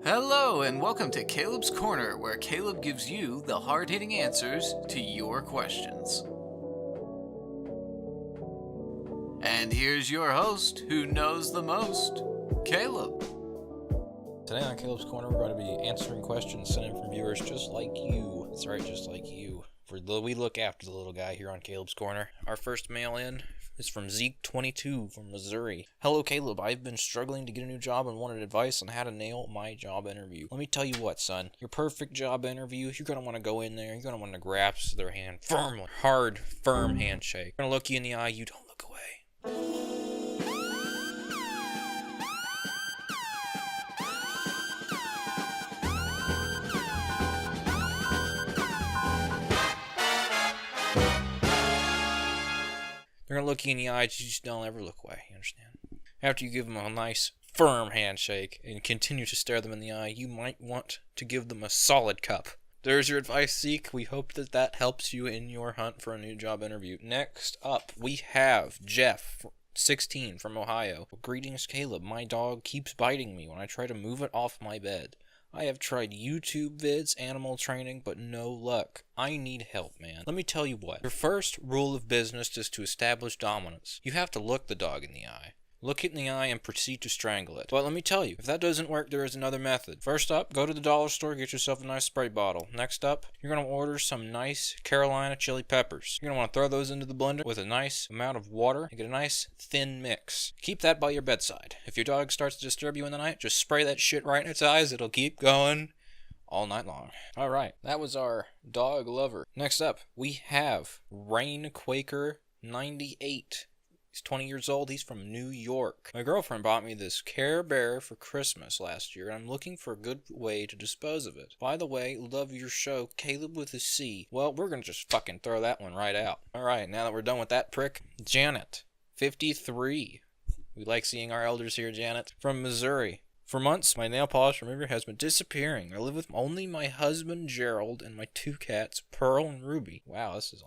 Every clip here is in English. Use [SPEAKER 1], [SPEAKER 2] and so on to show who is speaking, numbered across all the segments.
[SPEAKER 1] Hello and welcome to Caleb's Corner, where Caleb gives you the hard-hitting answers to your questions. And here's your host, who knows the most, Caleb.
[SPEAKER 2] Today on Caleb's Corner, we're going to be answering questions sent in from viewers just like you. That's right, just like you. We look after the little guy here on Caleb's Corner. Our first mail in is from Zeke22 from Missouri. Hello, Caleb. I've been struggling to get a new job and wanted advice on how to nail my job interview. Let me tell you what, son. Your perfect job interview, you're going to want to go in there. You're going to want to grasp their hand firmly. Hard, firm handshake. They're going to look you in the eye. You don't look away. They're going to look you in the eyes, you just don't ever look away, you understand? After you give them a nice, firm handshake and continue to stare them in the eye, you might want to give them a solid cup. There's your advice, Zeke. We hope that helps you in your hunt for a new job interview. Next up, we have Jeff, 16, from Ohio. Greetings, Caleb. My dog keeps biting me when I try to move it off my bed. I have tried YouTube vids, animal training, but no luck. I need help, man. Let me tell you what. Your first rule of business is to establish dominance. You have to look the dog in the eye. Look it in the eye and proceed to strangle it. But let me tell you, if that doesn't work, there is another method. First up, go to the dollar store, get yourself a nice spray bottle. Next up, you're going to order some nice Carolina chili peppers. You're going to want to throw those into the blender with a nice amount of water and get a nice thin mix. Keep that by your bedside. If your dog starts to disturb you in the night, just spray that shit right in its eyes. It'll keep going all night long. Alright, that was our dog lover. Next up, we have Rain Quaker 98. He's 20 years old. He's from New York. My girlfriend bought me this Care Bear for Christmas last year, and I'm looking for a good way to dispose of it. By the way, love your show, Caleb with a C. Well, we're gonna just fucking throw that one right out. Alright, now that we're done with that prick, Janet, 53. We like seeing our elders here, Janet. From Missouri. For months, my nail polish remover has been disappearing. I live with only my husband, Gerald, and my two cats, Pearl and Ruby. Wow, this is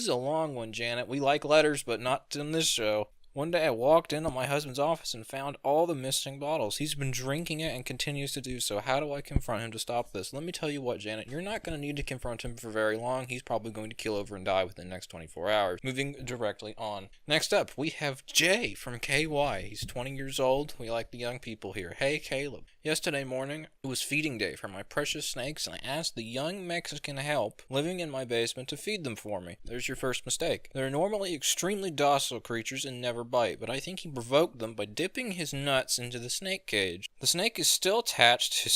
[SPEAKER 2] a long one, Janet. We like letters, but not in this show. One day I walked into my husband's office and found all the missing bottles. He's been drinking it and continues to do so. How do I confront him to stop this? Let me tell you what, Janet, you're not going to need to confront him for very long. He's probably going to keel over and die within the next 24 hours. Moving directly on. Next up, we have Jay from KY. He's 20 years old. We like the young people here. Hey, Caleb. Yesterday morning, it was feeding day for my precious snakes, and I asked the young Mexican help living in my basement to feed them for me. There's your first mistake. They're normally extremely docile creatures and never bite, but I think he provoked them by dipping his nuts into the snake cage. The snake is still attached to his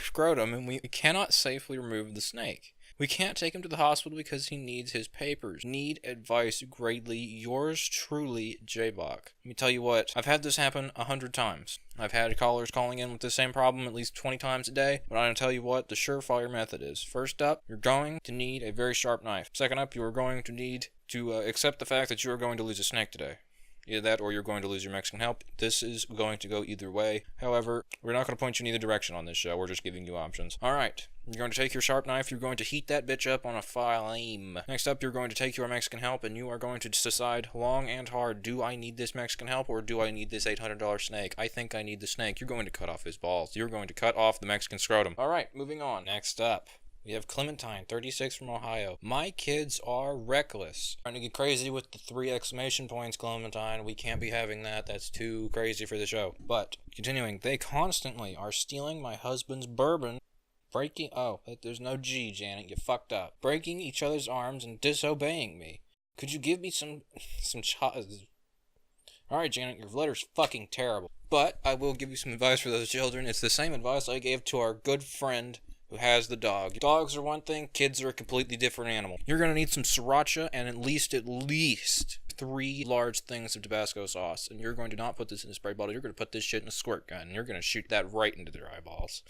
[SPEAKER 2] scrotum, and we cannot safely remove the snake. We can't take him to the hospital because he needs his papers. Need advice greatly. Yours truly, J-Bach. Let me tell you what, I've had this happen 100 times. I've had callers calling in with the same problem at least 20 times a day, but I'm going to tell you what the surefire method is. First up, you're going to need a very sharp knife. Second up, you are going to need to accept the fact that you are going to lose a snake today. Either that or you're going to lose your Mexican help. This is going to go either way. However, we're not going to point you in either direction on this show. We're just giving you options. Alright, you're going to take your sharp knife. You're going to heat that bitch up on a flame. Next up, you're going to take your Mexican help and you are going to decide long and hard, do I need this Mexican help or do I need this $800 snake? I think I need the snake. You're going to cut off his balls. You're going to cut off the Mexican scrotum. Alright, moving on. Next up, we have Clementine, 36, from Ohio. My kids are reckless. Trying to get crazy with the 3 exclamation points, Clementine. We can't be having that. That's too crazy for the show. But, continuing, they constantly are stealing my husband's bourbon, there's no G, Janet. You fucked up. Breaking each other's arms and disobeying me. Could you give me some Alright, Janet, your letter's fucking terrible. But, I will give you some advice for those children. It's the same advice I gave to our good friend who has the dog. Dogs are one thing, kids are a completely different animal. You're going to need some sriracha and at least 3 large things of Tabasco sauce. And you're going to not put this in a spray bottle, you're going to put this shit in a squirt gun. And you're going to shoot that right into their eyeballs.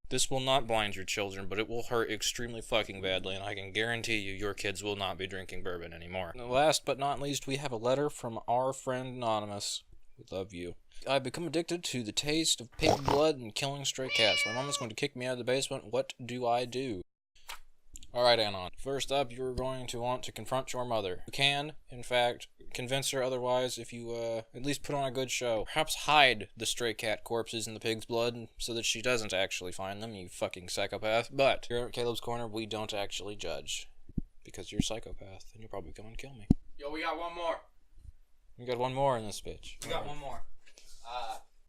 [SPEAKER 2] This will not blind your children, but it will hurt extremely fucking badly, and I can guarantee you your kids will not be drinking bourbon anymore. And last but not least, we have a letter from our friend Anonymous. We love you. I've become addicted to the taste of pig blood and killing stray cats. My mom is going to kick me out of the basement. What do I do? Alright, Anon. First up, you're going to want to confront your mother. You can, in fact, convince her otherwise if you, at least put on a good show. Perhaps hide the stray cat corpses in the pig's blood so that she doesn't actually find them, you fucking psychopath. But here at Caleb's Corner, we don't actually judge. Because you're a psychopath, and you'll probably come and kill me.
[SPEAKER 3] Yo, we got one more.
[SPEAKER 2] We got one more in this bitch.
[SPEAKER 3] We got one more.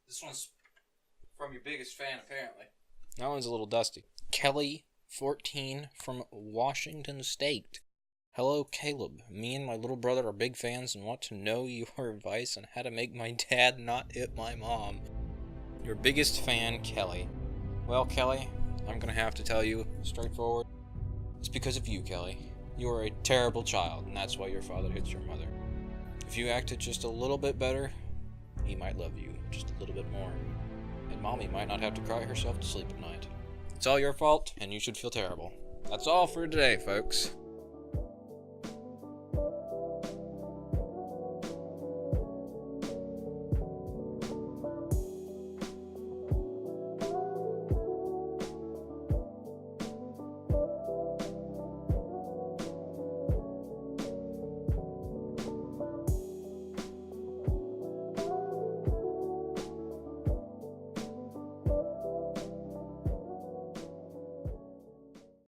[SPEAKER 3] This one's from your biggest fan, apparently.
[SPEAKER 2] That one's a little dusty. Kelly, 14, from Washington State. Hello, Caleb. Me and my little brother are big fans and want to know your advice on how to make my dad not hit my mom. Your biggest fan, Kelly. Well, Kelly, I'm gonna have to tell you straightforward. It's because of you, Kelly. You are a terrible child, and that's why your father hits your mother. If you acted just a little bit better, he might love you just a little bit more. And Mommy might not have to cry herself to sleep at night. It's all your fault, and you should feel terrible. That's all for today, folks.